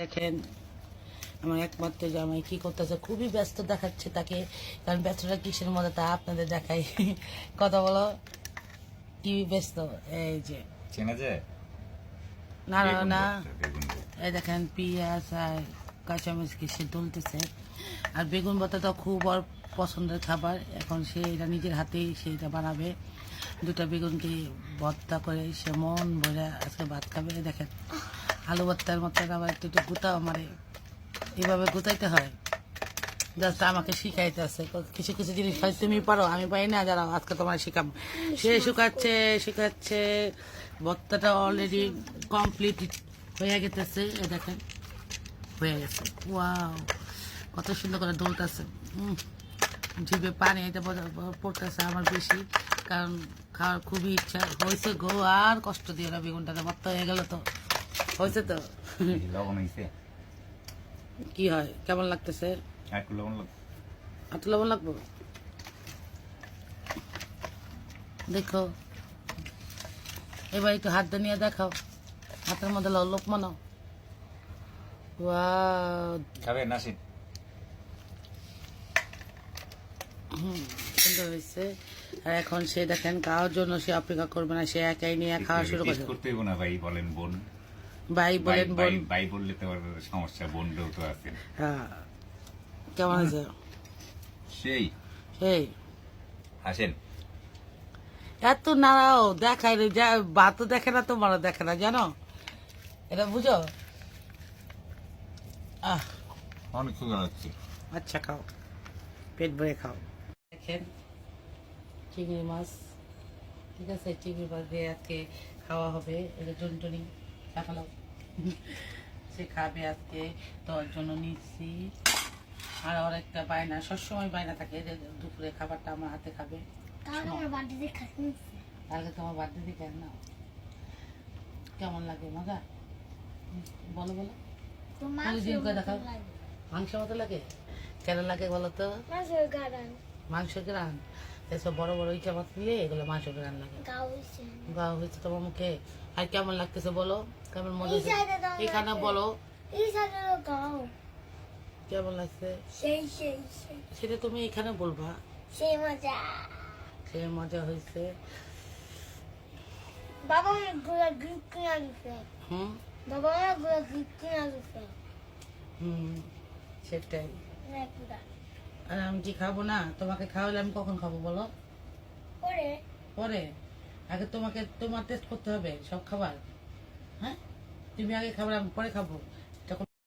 দেখেন আমার একমাত্র জামাই কি করতেছে, খুবই ব্যস্ত দেখাচ্ছে তাকে। কারণ ব্যস্তটা কিসের মধ্যে তা আপনাদের দেখাই। কথা বলো, কি ব্যস্ত? এই যে চেনা যায় না না না, এই দেখেন পেঁয়াজ আর কাঁচামরিচকে সে তুলতেছে। আর বেগুন ভর্তা তো খুব ওর পছন্দের খাবার। এখন সে এটা নিজের হাতেই সেইটা বানাবে। দুটা বেগুনকে ভর্তা করে সে মন ভরে আজকে ভাত খাবে। দেখেন আলু ভর্তার মতো আবার একটু একটু গুতাও মারে, এভাবে গুতাইতে হয়। জাস্ট আমাকে শিখাইতে আছে কিছু কিছু জিনিস হয় তুমি পারো আমি পাই না, যারা আজকে তোমার শিখাবো। সে শুকাচ্ছে শিখাচ্ছে। ভর্তাটা অলরেডি কমপ্লিট হয়ে গেছে। দেখেন হয়ে গেছে। ওয়াও, কত সুন্দর করে দৌড়তেছে। জিভে পানি এটা পড়তেছে আমার বেশি, কারণ খাওয়ার খুবই ইচ্ছা হয়েছে গো। আর কষ্ট দিয়ে না, বেগুনটাতে ভর্তা হয়ে গেল তো হয়েছে তো। লবণ হইছে কি হয়, কেমন লাগতেছে? একটু লবণ লাগবে। এত লবণ লাগবো? দেখো এবার একটু হাতটা নিয়ে দেখাও, হাতের মধ্যে লোক মানো। ওয়াও, খাবে নাসিন সুন্দর হয়েছে। আর এখন সে দেখেন খাওয়ার জন্য সে অপেক্ষা করবে না, সে একাই নিয়ে খাওয়া শুরু করবে। করতে হইব না ভাই বলেন বোন, ভাই বলেন বোন, ভাই বললে তো আর সমস্যা, বোনটাও তো আছে। হ্যাঁ কেমন আছে? সেই সেই আসেন এত নাড়াও দেখাই রে, ভাতও দেখে না তোমারও দেখে না, জানো এটা বুঝো। আহ অনেক সুন্দর লাগছে। আচ্ছা খাও, পেট ভরে খাও। দেখেন চিংড়ি মাছ, ঠিক আছে, চিংড়ি মাছ দিয়ে আজকে খাওয়া হবে। এটা টুনটুনি দেখালো, সে খাবে আজকে, তোর জন্য নিচ্ছি। আর ওর একটা বায়না, সবসময় বায়না থাকে যে দুপুরে খাবারটা আমার হাতে খাবে। কালকে তোমার বার্থডে দিকে না, কেমন লাগে মজা? বলো বলো, দেখাও। মাংস মতো লাগে? কেন লাগে বলো তো? মাংস গ্রান, এসব বড় বড় ইচ্ছা মাছ নিলে এগুলো মাংস গ্রান লাগে। গাও হয়েছে তোমার মুখে। আর কেমন লাগতেছে বলো, কেমন মজা এখানে বলো কেমন লাগছে? সেটা তুমি এখানে বলবা। সেই মজা হয়েছে। বাবা গুলা গ্রিপ কিনা দিছে। বাবা গুলা গ্রিপ কিনা দিছে। সেটাই। আর আমি কি খাবো না? তোমাকে খাওয়ালে আমি কখন খাবো বলো? পরে পরে? আগে তোমাকে তোমার টেস্ট করতে হবে সব খাবার। হ্যাঁ, তুমি আগে খাবার, আমি পরে খাবো।